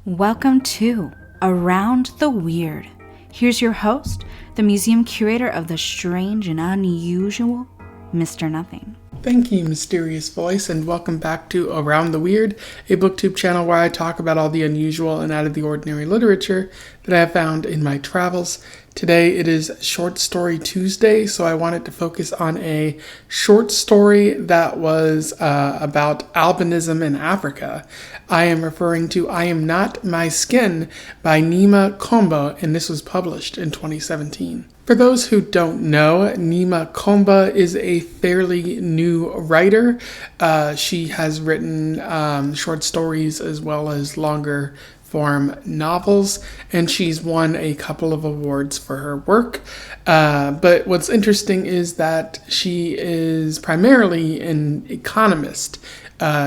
Welcome to Around the Weird. Here's your host, the museum curator of the strange and unusual, Mr. Nothing. Thank you, mysterious voice, and welcome back to Around the Weird, a booktube channel where I talk about all the unusual and out of the ordinary literature that I have found in my travels. Today it is Short Story Tuesday, so I wanted to focus on a short story that was about albinism in Africa. I am referring to I Am Not My Skin by Neema Komba, and this was published in 2017. For those who don't know, Neema Komba is a fairly new writer. She has written short stories as well as longer form novels, and she's won a couple of awards for her work. But what's interesting is that she is primarily an economist.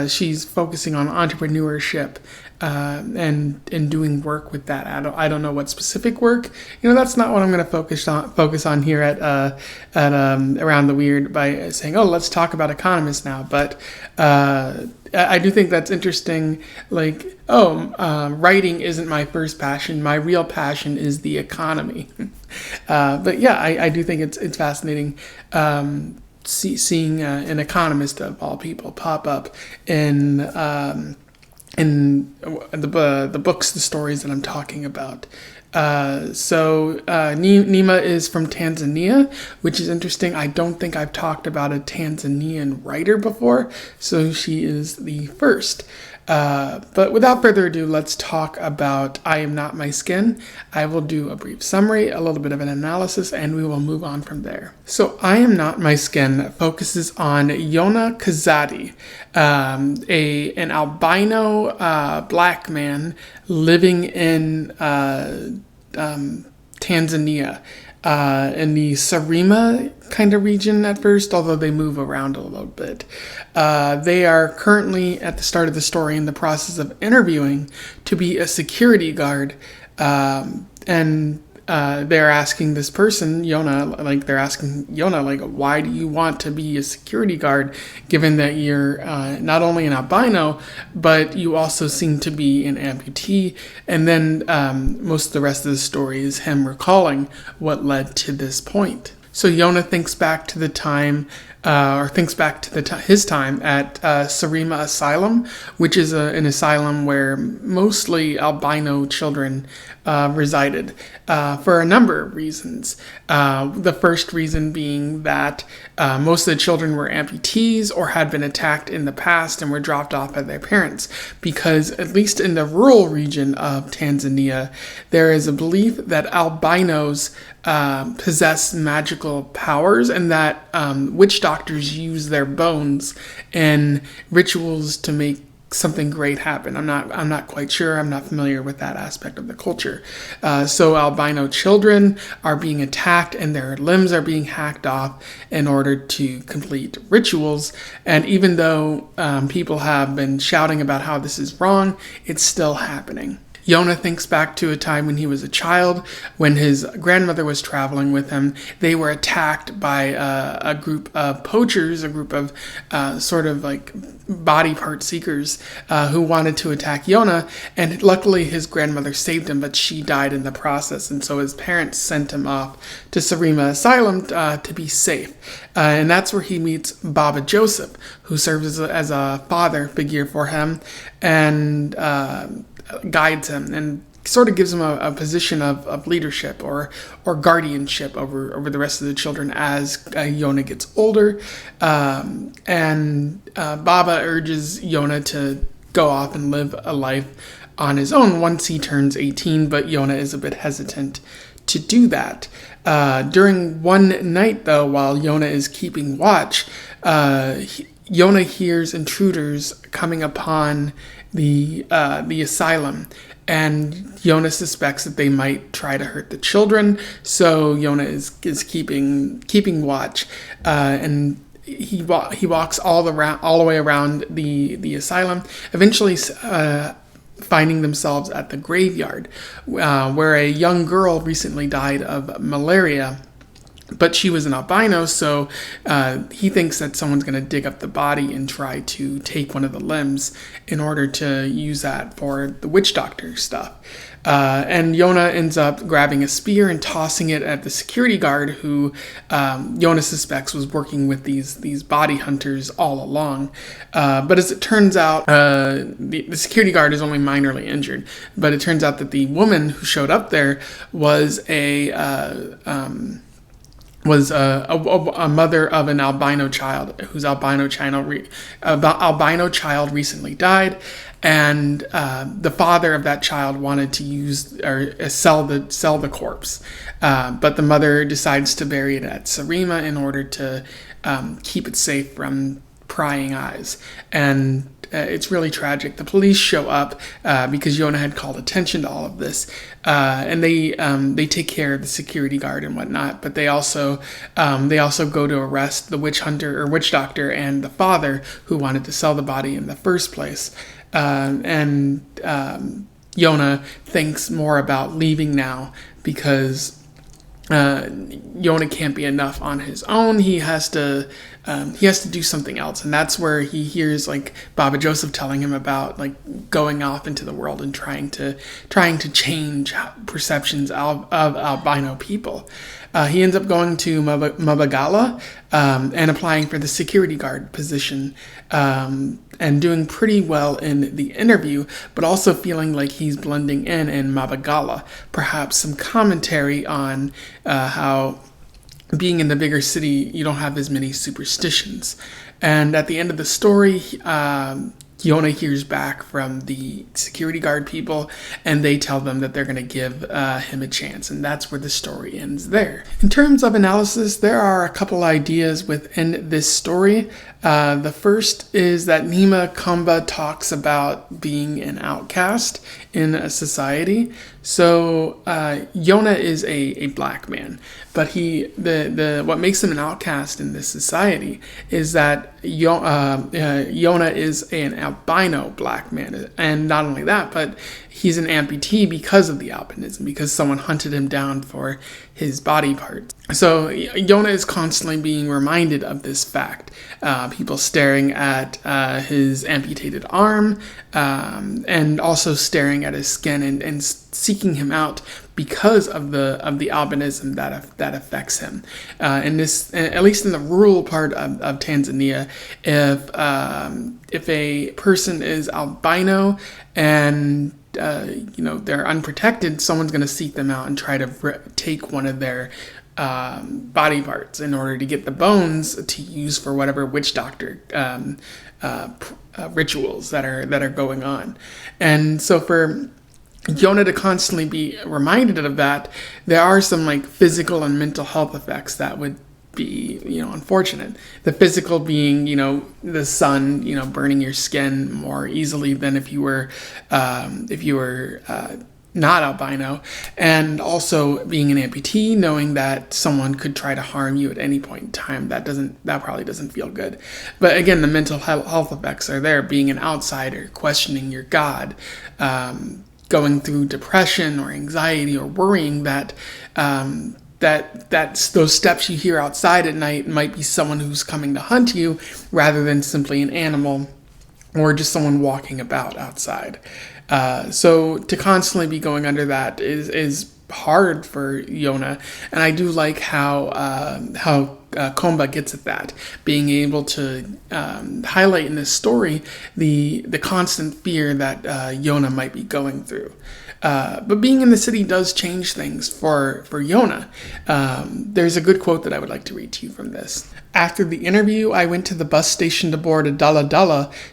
She's focusing on entrepreneurship and doing work with that. I don't know what specific work. That's not what I'm going to focus on here at Around the Weird by saying, let's talk about economists now. But I do think that's interesting. Writing isn't my first passion. My real passion is the economy. But yeah, I do think it's fascinating. Seeing an economist of all people pop up in the books, the stories that I'm talking about. So Neema is from Tanzania, which is interesting. I don't think I've talked about a Tanzanian writer before, so she is the first. But without further ado, let's talk about I Am Not My Skin. I will do a brief summary, a little bit of an analysis, and we will move on from there. So I Am Not My Skin focuses on Yona Kazadi, an albino black man living in Tanzania. In the Sarima kind of region at first, although they move around a little bit. They are currently, at the start of the story, in the process of interviewing to be a security guard, and they're asking this person, Yona, they're asking Yona, why do you want to be a security guard, given that you're not only an albino, but you also seem to be an amputee? And then most of the rest of the story is him recalling what led to this point. So Yona thinks back to the time, his time at Sarima Asylum, which is an asylum where mostly albino children resided for a number of reasons. The first reason being that most of the children were amputees or had been attacked in the past and were dropped off by their parents, because at least in the rural region of Tanzania, there is a belief that albinos possess magical powers, and that witch doctors use their bones in rituals to make something great happen. I'm not quite sure. I'm not familiar with that aspect of the culture. So albino children are being attacked and their limbs are being hacked off in order to complete rituals. And even though people have been shouting about how this is wrong, it's still happening. Yona thinks back to a time when he was a child, when his grandmother was traveling with him. They were attacked by a group of poachers, a group of body part seekers who wanted to attack Yona. And luckily his grandmother saved him, but she died in the process. And so his parents sent him off to Sarima Asylum to be safe. And that's where he meets Baba Joseph, who serves as a father figure for him and guides him and sort of gives him a position of leadership or guardianship over the rest of the children as Yona gets older. And Baba urges Yona to go off and live a life on his own once he turns 18, but Yona is a bit hesitant to do that. During one night, though, while Yona is keeping watch, Yona hears intruders coming upon the asylum, and Yona suspects that they might try to hurt the children. So Yona is keeping watch, and he walks all the way around the asylum, eventually finding themselves at the graveyard, where a young girl recently died of malaria. But she was an albino, so he thinks that someone's going to dig up the body and try to take one of the limbs in order to use that for the witch doctor stuff. And Yona ends up grabbing a spear and tossing it at the security guard who Yona suspects was working with these body hunters all along. But as it turns out, the security guard is only minorly injured. But it turns out that the woman who showed up there was a mother of an albino child whose albino child recently died, and the father of that child wanted to use or sell the corpse, but the mother decides to bury it at Sarima in order to keep it safe from prying eyes. And it's really tragic. The police show up because Yona had called attention to all of this, and they take care of the security guard and whatnot. But they also go to arrest the witch hunter or witch doctor and the father who wanted to sell the body in the first place. And Yona thinks more about leaving now because Yona can't be enough on his own. He has to do something else, and that's where he hears like Baba Joseph telling him about like going off into the world and trying to change perceptions of albino people. He ends up going to Mabagala and applying for the security guard position, and doing pretty well in the interview, but also feeling like he's blending in Mabagala. Perhaps some commentary on how being in the bigger city, you don't have as many superstitions. And at the end of the story, Yona hears back from the security guard people, and they tell them that they're going to give him a chance, and that's where the story ends there. In terms of analysis, there are a couple ideas within this story. The first is that Neema Komba talks about being an outcast in a society. So Yona is a black man, but what makes him an outcast in this society is that Yona is an albino black man, and not only that, but he's an amputee because of the albinism, because someone hunted him down for his body parts. So Yona is constantly being reminded of this fact. People staring at his amputated arm, and also staring at his skin and seeking him out because of the albinism that affects him. And this, at least in the rural part of Tanzania, if a person is albino and they're unprotected, someone's going to seek them out and try to take one of their body parts in order to get the bones to use for whatever witch doctor rituals that are going on. And so for Yona to constantly be reminded of that, there are some like physical and mental health effects that would be, unfortunate. The physical being, the sun, burning your skin more easily than if you were not albino, and also being an amputee, knowing that someone could try to harm you at any point in time. That probably doesn't feel good. But again, the mental health effects are there. Being an outsider, questioning your God, going through depression or anxiety or worrying that those steps you hear outside at night might be someone who's coming to hunt you rather than simply an animal or just someone walking about outside. So to constantly be going under that is hard for Yona, and I do like how Komba gets at that, being able to highlight in this story the constant fear that Yona might be going through. But being in the city does change things for Yona. There's a good quote that I would like to read to you from this. After the interview, I went to the bus station to board a Dala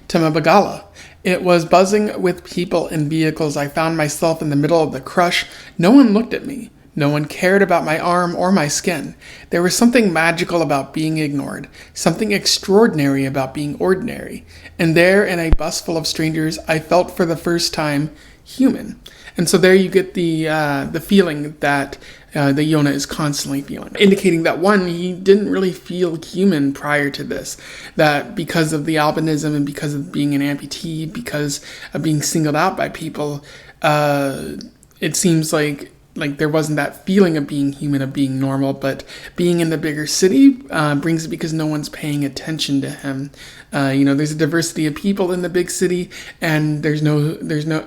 to Mabagala. It was buzzing with people and vehicles. I found myself in the middle of the crush. No one looked at me. No one cared about my arm or my skin. There was something magical about being ignored, something extraordinary about being ordinary. And there, in a bus full of strangers, I felt for the first time human. And so there you get the feeling that the Yona is constantly feeling, indicating that one, he didn't really feel human prior to this, that because of the albinism and because of being an amputee, because of being singled out by people, it seems like like there wasn't that feeling of being human, of being normal. But being in the bigger city brings it because no one's paying attention to him. There's a diversity of people in the big city, and there's no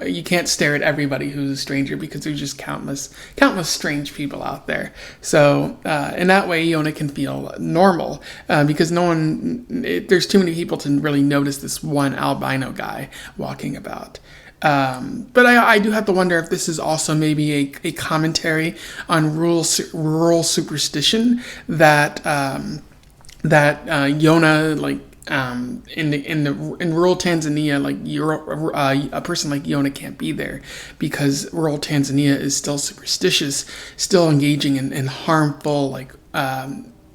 you can't stare at everybody who's a stranger because there's just countless strange people out there. So in that way, Yona can feel normal because there's too many people to really notice this one albino guy walking about. But I do have to wonder if this is also maybe a commentary on rural superstition that Yona, like, in rural Tanzania, like a person like Yona can't be there because rural Tanzania is still superstitious, still engaging in harmful, like,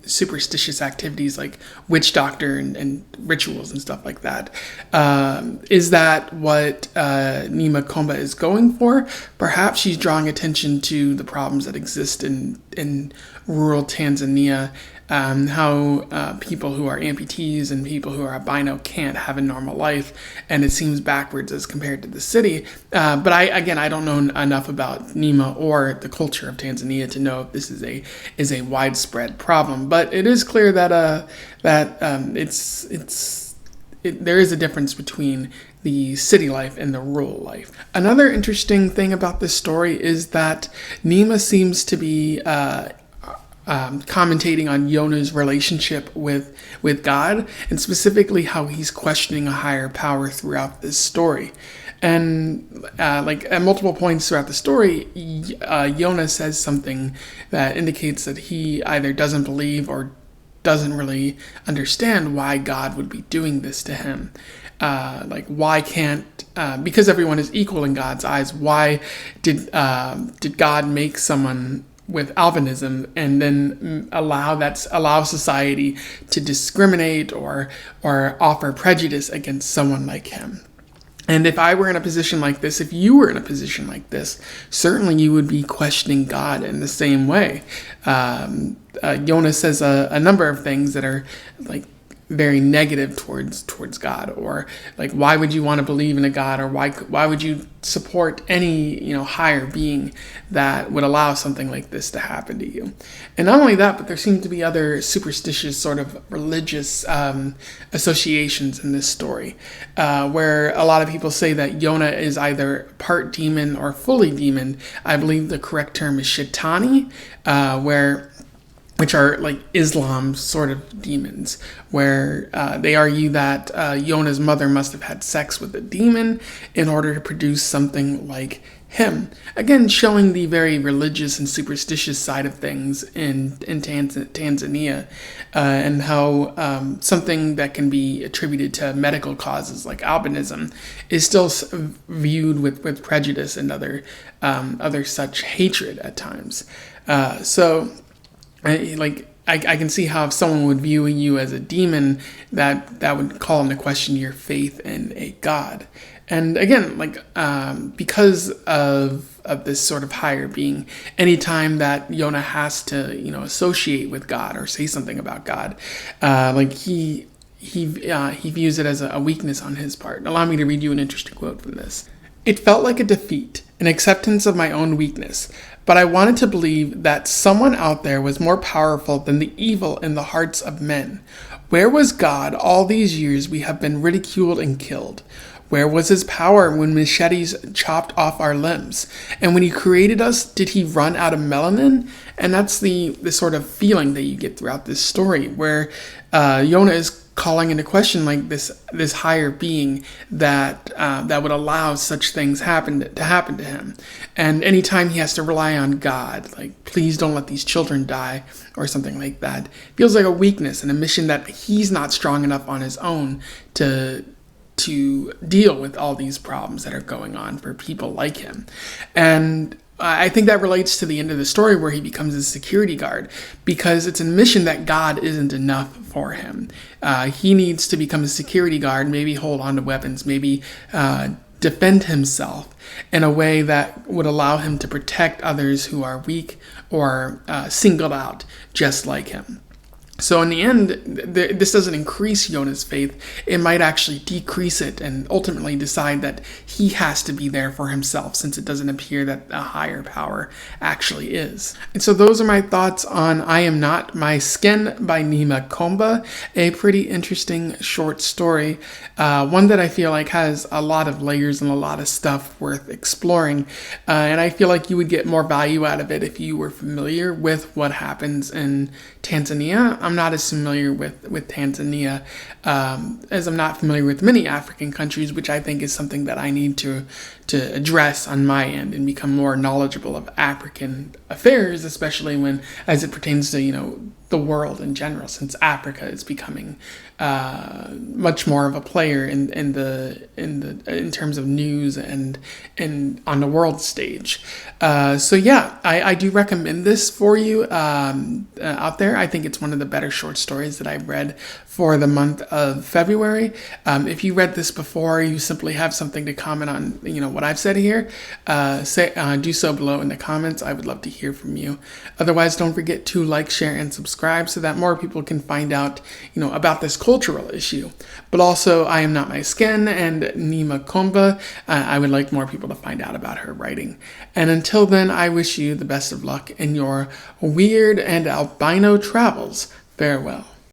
superstitious activities like witch doctor and rituals and stuff like that. Is that what Neema Komba is going for? Perhaps she's drawing attention to the problems that exist in rural Tanzania, how people who are amputees and people who are albino can't have a normal life, and it seems backwards as compared to the city. But I don't know enough about Neema or the culture of Tanzania to know if this is a widespread problem. But it is clear that there is a difference between the city life and the rural life. Another interesting thing about this story is that Neema seems to be commentating on Yona's relationship with God, and specifically how he's questioning a higher power throughout this story. And at multiple points throughout the story, Yona says something that indicates that he either doesn't believe or doesn't really understand why God would be doing this to him. Why can't, because everyone is equal in God's eyes, why did God make someone with albinism and then allow society to discriminate or offer prejudice against someone like him? And if I were in a position like this, if you were in a position like this, certainly you would be questioning God in the same way. Yona says a number of things that are like very negative towards God, or like, why would you want to believe in a God, or why would you support any higher being that would allow something like this to happen to you? And not only that, but there seem to be other superstitious sort of religious associations in this story, where a lot of people say that Yona is either part demon or fully demon. I believe the correct term is shaitani, which are like Islam sort of demons, where they argue that Yona's mother must have had sex with a demon in order to produce something like him. Again, showing the very religious and superstitious side of things in Tanzania, and how something that can be attributed to medical causes like albinism is still viewed with prejudice and other such hatred at times. I can see how if someone would view you as a demon, that would call into question your faith in a God. And again, because of this sort of higher being, anytime that Yona has to associate with God or say something about God, he views it as a weakness on his part. Allow me to read you an interesting quote from this. "It felt like a defeat, an acceptance of my own weakness. But I wanted to believe that someone out there was more powerful than the evil in the hearts of men. Where was God all these years we have been ridiculed and killed? Where was his power when machetes chopped off our limbs? And when he created us, did he run out of melanin?" And that's the sort of feeling that you get throughout this story, where Yona is calling into question like this higher being that would allow such things to happen to him. And anytime he has to rely on God, like, please don't let these children die or something like that, feels like a weakness and a mission that he's not strong enough on his own to deal with all these problems that are going on for people like him. And I think that relates to the end of the story where he becomes a security guard, because it's a mission that God isn't enough for him. He needs to become a security guard, maybe hold on to weapons, maybe defend himself in a way that would allow him to protect others who are weak or singled out just like him. So in the end, this doesn't increase Yona's faith. It might actually decrease it and ultimately decide that he has to be there for himself, since it doesn't appear that a higher power actually is. And so those are my thoughts on I Am Not My Skin by Neema Komba, a pretty interesting short story, one that I feel like has a lot of layers and a lot of stuff worth exploring. And I feel like you would get more value out of it if you were familiar with what happens in Tanzania. I'm not as familiar with Tanzania as I'm not familiar with many African countries, which I think is something that I need to address on my end and become more knowledgeable of African affairs, especially as it pertains to, the world in general, since Africa is becoming much more of a player in terms of news and on the world stage. So yeah, I do recommend this for you out there. I think it's one of the better short stories that I've read for the month of February. If you read this before, you simply have something to comment on, what I've said here, do so below in the comments. I would love to hear from you. Otherwise, don't forget to like, share, and subscribe so that more people can find out, about this cultural issue. But also, I Am Not My Skin and Neema Komba. I would like more people to find out about her writing. And until then, I wish you the best of luck in your weird and albino travels. Farewell.